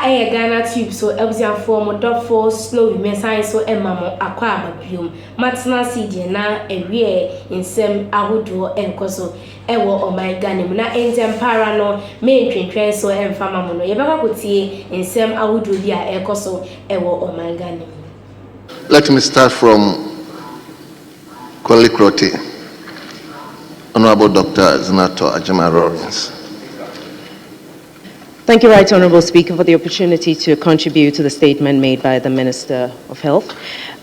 a Ghanatube so Elsian form of for slow women science so Emma aqua bium. Matna CD na a rear in some Ahudo and Coso Ewo or my Ganim na enten parano main train so and famamono. Yabaka could see in some Ahudo via Ecoso Ewo or my Ganim. Let me start from Kwalikroti, Honorable Dr. Zanetor Rawlings. Thank you, Right Honourable Speaker, for the opportunity to contribute to the statement made by the Minister of Health.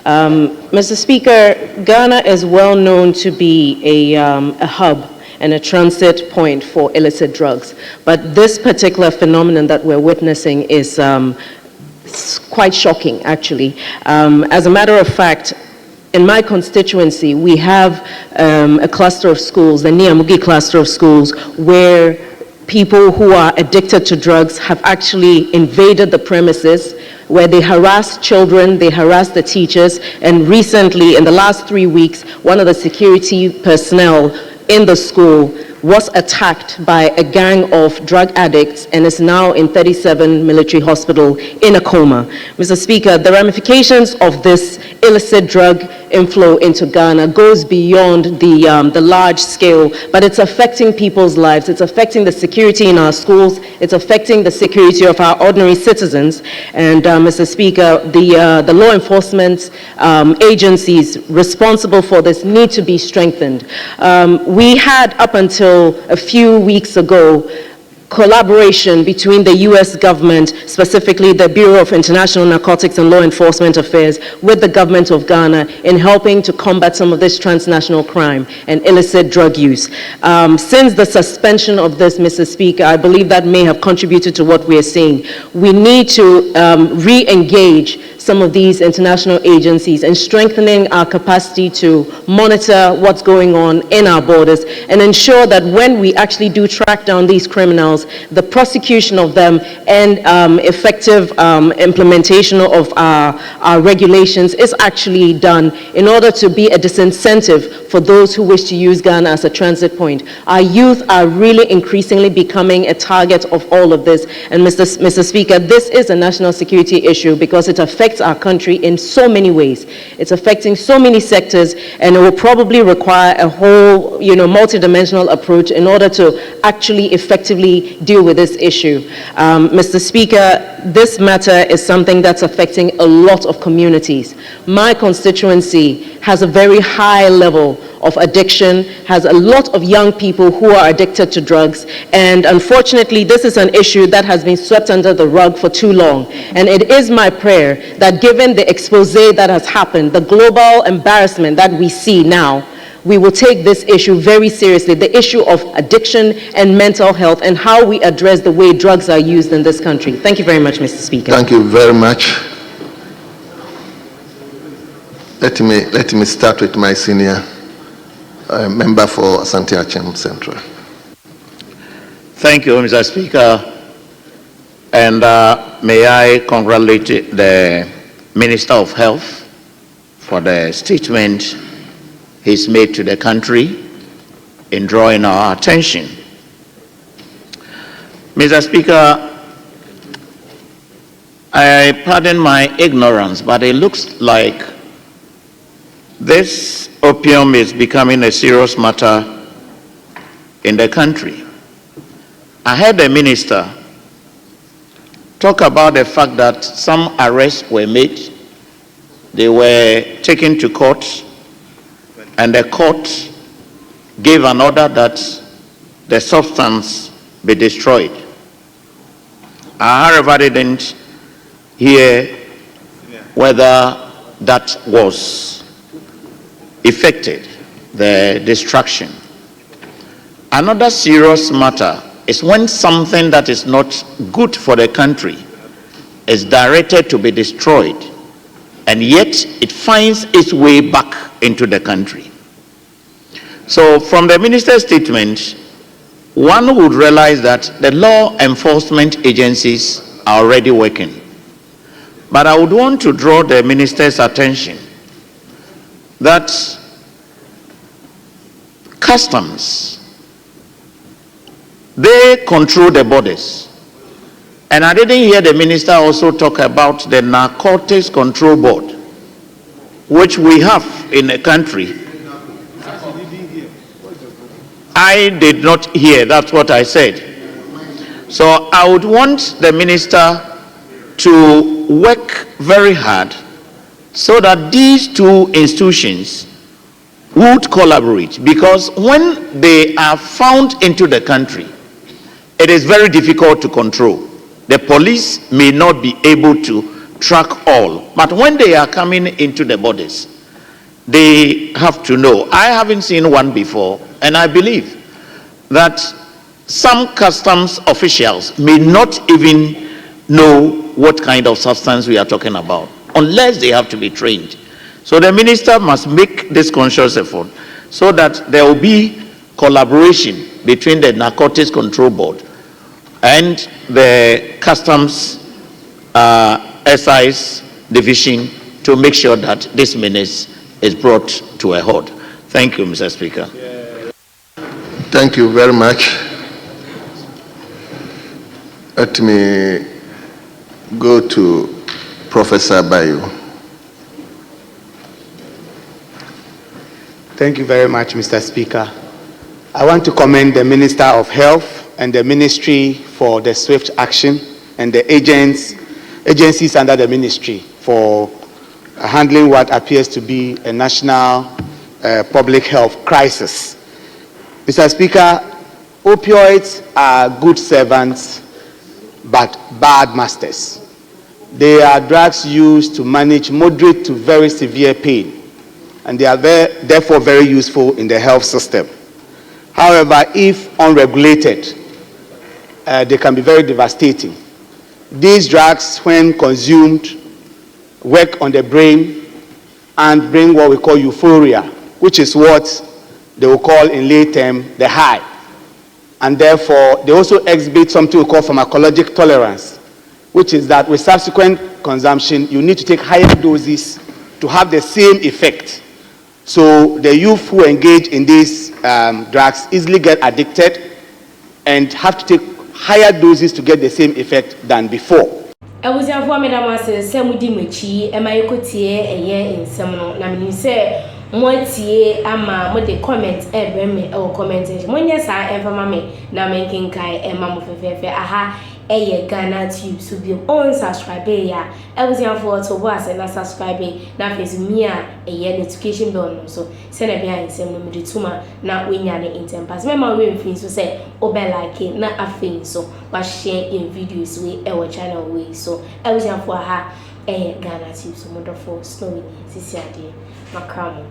Mr. Speaker, Ghana is well known to be a hub and a transit point for illicit drugs, but this particular phenomenon that we're witnessing is quite shocking, actually. As a matter of fact, in my constituency, we have a cluster of schools, the Niamugi cluster of schools, where people who are addicted to drugs have actually invaded the premises, where they harass children, they harass the teachers, and recently, in the last 3 weeks, one of the security personnel in the school was attacked by a gang of drug addicts and is now in 37 military hospital in a coma. Mr. Speaker, the ramifications of this illicit drug inflow into Ghana goes beyond the large scale, but it's affecting people's lives. It's affecting the security in our schools. It's affecting the security of our ordinary citizens. And Mr. Speaker, the law enforcement agencies responsible for this need to be strengthened. We had up until a few weeks ago collaboration between the U.S. government, specifically the Bureau of International Narcotics and Law Enforcement Affairs, with the government of Ghana in helping to combat some of this transnational crime and illicit drug use. Since the suspension of this, Mr. Speaker, I believe that may have contributed to what we are seeing. We need to re-engage some of these international agencies and strengthening our capacity to monitor what's going on in our borders and ensure that when we actually do track down these criminals, the prosecution of them and effective implementation of our regulations is actually done in order to be a disincentive for those who wish to use Ghana as a transit point. Our youth are really increasingly becoming a target of all of this. And Mr. Speaker, this is a national security issue because it affects our country in so many ways. It's affecting so many sectors, and it will probably require a whole, multidimensional approach in order to actually effectively deal with this issue. Mr. Speaker, this matter is something that's affecting a lot of communities. My constituency has a very high level of addiction, has a lot of young people who are addicted to drugs, and unfortunately this is an issue that has been swept under the rug for too long. And it is my prayer that given the expose that has happened, the global embarrassment that we see now, we will take this issue very seriously, the issue of addiction and mental health and how we address the way drugs are used in this country. Thank you very much, Mr. Speaker. Thank you very much. Let me start with my senior member for Asante Achem Central. Thank you, Mr. Speaker. And may I congratulate the Minister of Health for the statement he's made to the country in drawing our attention. Mr. Speaker, I pardon my ignorance, but it looks like this opium is becoming a serious matter in the country. I heard the minister talk about the fact that some arrests were made, they were taken to court, and the court gave an order that the substance be destroyed. I, however, didn't hear whether that was effected, the destruction. Another serious matter is when something that is not good for the country is directed to be destroyed, and yet it finds its way back into the country. So from the minister's statement, one would realize that the law enforcement agencies are already working. But I would want to draw the minister's attention that customs, they control the borders, And I didn't hear the minister also talk about the Narcotics Control Board, which we have in the country. I did not hear, that's what I said. So I would want the minister to work very hard so that these two institutions would collaborate, because when they are found into the country, it is very difficult to control. The police may not be able to track all, but when they are coming into the borders, they have to know. I haven't seen one before, and I believe that some customs officials may not even know what kind of substance we are talking about, unless they have to be trained. So the minister must make this conscious effort so that there will be collaboration between the Narcotics Control Board and the Customs Excise Division to make sure that this menace is brought to a halt. Thank you, Mr. Speaker. Thank you very much. Let me go to Professor Bayo. Thank you very much, Mr. Speaker. I want to commend the Minister of Health and the Ministry for the swift action, and the agencies under the Ministry for handling what appears to be a national public health crisis. Mr. Speaker, opioids are good servants but bad masters. They are drugs used to manage moderate to very severe pain, and they are therefore very useful in the health system. However, if unregulated, they can be very devastating. These drugs, when consumed, work on the brain and bring what we call euphoria, which is what they will call in lay term the high. And therefore, they also exhibit something we call pharmacologic tolerance, which is that with subsequent consumption, you need to take higher doses to have the same effect. So the youth who engage in these drugs easily get addicted and have to take higher doses to get the same effect than before. I was a woman that was a Samudi, and my cotier a year in Seminole. I mean, you say, Moitié, ama, what the comments, or commentation. When yes, I ever mammy, now making Kai and Mamma Fefe, aha, a Ghanatube, so be on subscribe. Ya, I was young for to was and I subscribe. Now, is me a year education bill, so send a behind some number tuma, not win any in tempers. Remember, we things to say, obey like it, not a thing, so, but share in videos with our channel way. So, I was young for her a Ghanatube, so wonderful, snowy, this idea, Macamo.